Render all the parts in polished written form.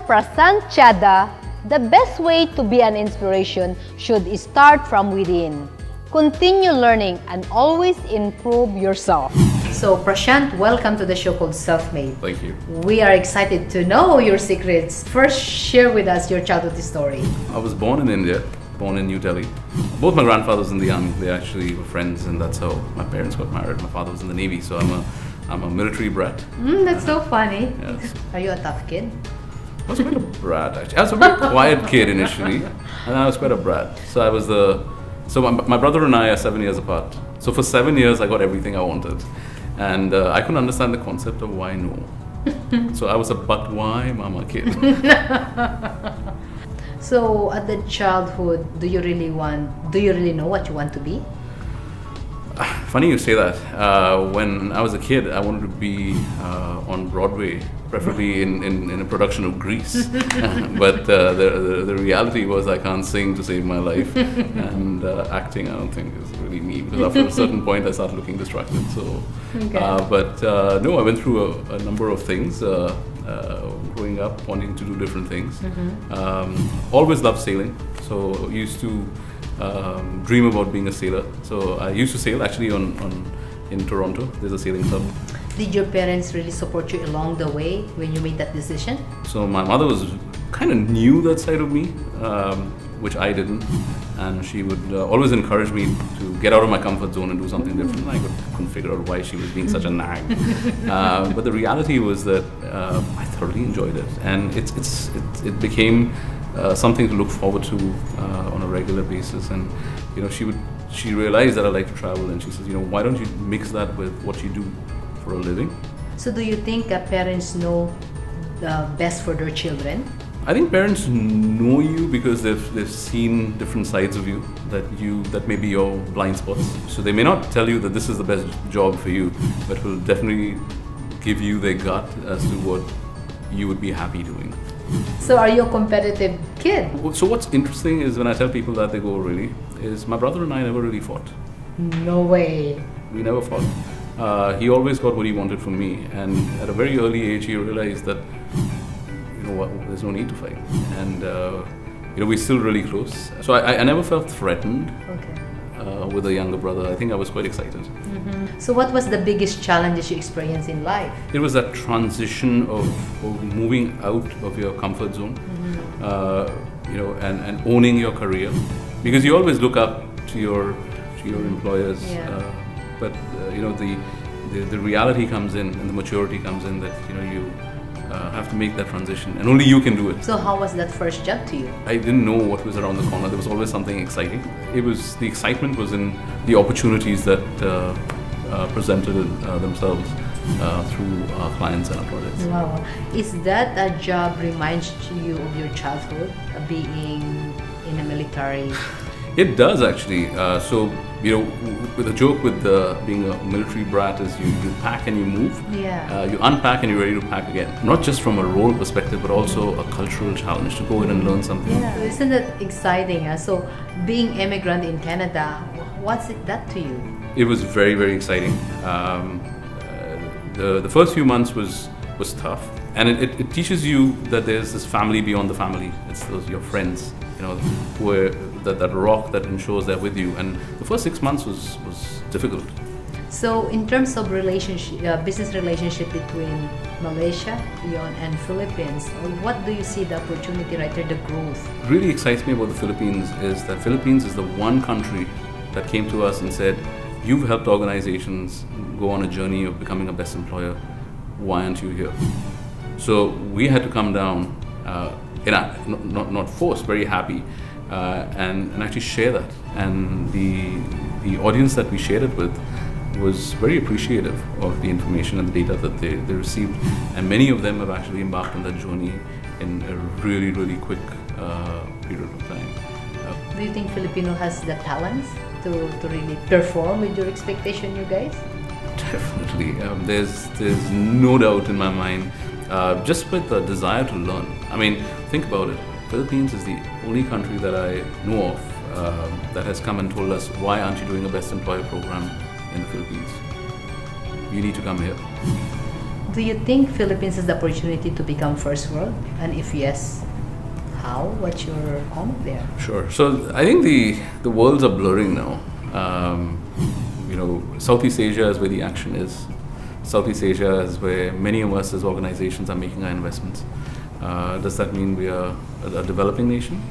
Prashant Chadha, the best way to be an inspiration should start from within. Continue learning and always improve yourself. So Prashant, welcome to the show called Self-Made. Thank you. We are excited to know your secrets. First, share with us your childhood story. I was born in India, born in New Delhi. Both my grandfathers in the army. They actually were friends, and that's how my parents got married. My father was in the Navy, so I'm a military brat. That's so funny. Yes. Are you a tough kid? I was quite a brat, actually. I was a very quiet kid initially, and I was quite a brat. So my brother and I are 7 years apart. So for 7 years, I got everything I wanted. And I couldn't understand the concept of why no. So I was a but why mama kid. So at the childhood, do you really know what you want to be? Funny you say that. When I was a kid, I wanted to be on Broadway, preferably in a production of Grease. But the reality was I can't sing to save my life, and acting I don't think is really me, because after a certain point I started looking distracted. So, Okay. no, I went through a number of things. Growing up, wanting to do different things. Always loved sailing, so used to dream about being a sailor. So I used to sail actually in Toronto. There's a sailing club. Did your parents really support you along the way when you made that decision? So my mother was kind of knew that side of me, which I didn't, and she would always encourage me to get out of my comfort zone and do something different. I couldn't figure out why she was being such a nag. But the reality was that I thoroughly enjoyed it, and it became something to look forward to on a regular basis. And she realized that I like to travel, and she says, why don't you mix that with what you do for a living? So do you think parents know the best for their children? I think parents know you because they've seen different sides of you that may be your blind spots. So they may not tell you that this is the best job for you, but will definitely give you their gut as to what you would be happy doing. So are you a competitive kid? So what's interesting is when I tell people that, they go, really? Is my brother and I never really fought. No way. We never fought. He always got what he wanted from me, and at a very early age he realized that there's no need to fight, and we're still really close. So I never felt threatened. Okay. With a younger brother. I think I was quite excited. So what was the biggest challenges you experienced in life? It was that transition of moving out of your comfort zone, and owning your career, because you always look up to your employers. Yeah. But the reality comes in, and the maturity comes in, that you have to make that transition, and only you can do it. So how was that first job to you? I didn't know what was around the corner. There was always something exciting. The excitement was in the opportunities that presented themselves through our clients and our projects. Wow. Is that a job reminds you of your childhood, being in the military? It does actually. With a joke with being a military brat is you pack and you move. Yeah. You unpack and you're ready to pack again. Not just from a role perspective, but also a cultural challenge to go in and learn something. Yeah. Isn't that exciting? So being immigrant in Canada, what's that to you? It was very, very exciting. The first few months was tough, and it teaches you that there's this family beyond the family. It's your friends, who are that rock that ensures they're with you. And the first 6 months was difficult. So in terms of business relationship between Malaysia and Philippines, what do you see the opportunity right there, the growth? What really excites me about the Philippines is that Philippines is the one country that came to us and said, you've helped organizations go on a journey of becoming a best employer. Why aren't you here? So we had to come down, not forced, very happy, and actually share that. And the audience that we shared it with was very appreciative of the information and the data that they received. And many of them have actually embarked on that journey in a really, really quick period of time. Do you think Filipino has the talents to really perform with your expectation, you guys? Definitely. There's no doubt in my mind, just with the desire to learn. I mean, think about it. Philippines is the only country that I know of that has come and told us, why aren't you doing a best employer program in the Philippines? You need to come here. Do you think Philippines has the opportunity to become first world? And if yes, how? What's your comment there? Sure. So I think the worlds are blurring now. Southeast Asia is where the action is. Southeast Asia is where many of us as organizations are making our investments. Does that mean we are a developing nation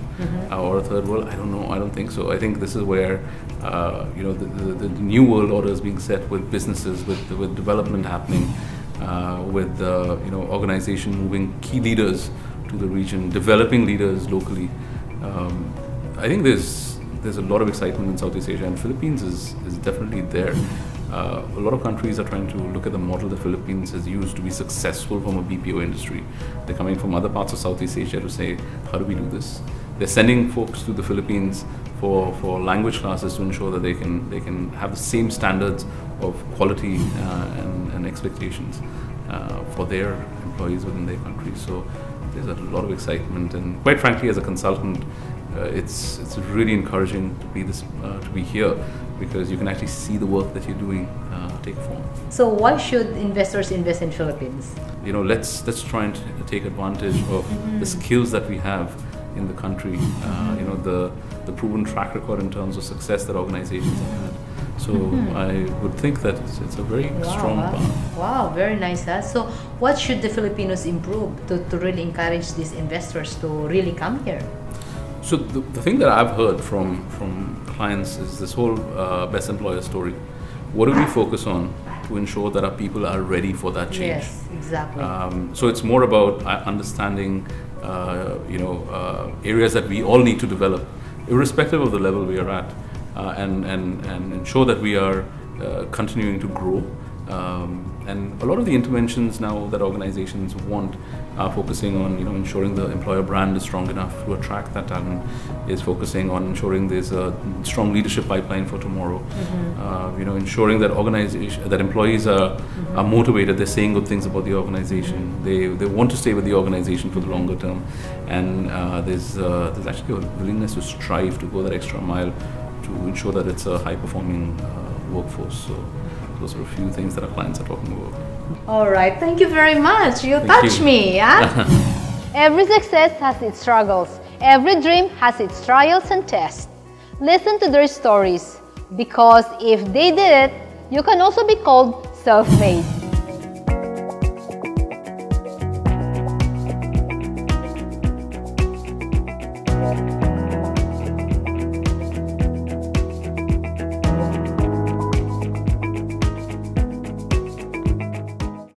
or a third world? I don't know. I don't think so. I think this is where the new world order is being set with businesses, with development happening, with organization moving key leaders to the region, developing leaders locally. I think there's a lot of excitement in Southeast Asia, and Philippines is definitely there. A lot of countries are trying to look at the model the Philippines has used to be successful from a BPO industry. They're coming from other parts of Southeast Asia to say, how do we do this? They're sending folks to the Philippines for language classes to ensure that they can have the same standards of quality and expectations for their employees within their country. So there's a lot of excitement, and quite frankly, as a consultant, it's really encouraging to be here, because you can actually see the work that you're doing take form. So why should investors invest in Philippines? Let's try and take advantage of the skills that we have in the country. The proven track record in terms of success that organizations have had. So I would think that it's a very strong path. Wow, very nice. Huh? So what should the Filipinos improve to really encourage these investors to really come here? So the thing that I've heard from clients is this whole best employer story. What do we focus on to ensure that our people are ready for that change? Yes, exactly. So it's more about understanding, areas that we all need to develop, irrespective of the level we are at, and ensure that we are continuing to grow. And a lot of the interventions now that organizations want are focusing on, ensuring the employer brand is strong enough to attract that talent, is focusing on ensuring there's a strong leadership pipeline for tomorrow, ensuring that that employees are motivated, they're saying good things about the organization, they want to stay with the organization for the longer term, and there's actually a willingness to strive to go that extra mile to ensure that it's a high-performing workforce. So those are a few things that our clients are talking about. All right, thank you very much. You touch me. Huh? Every success has its struggles. Every dream has its trials and tests. Listen to their stories, because if they did it, you can also be called self-made.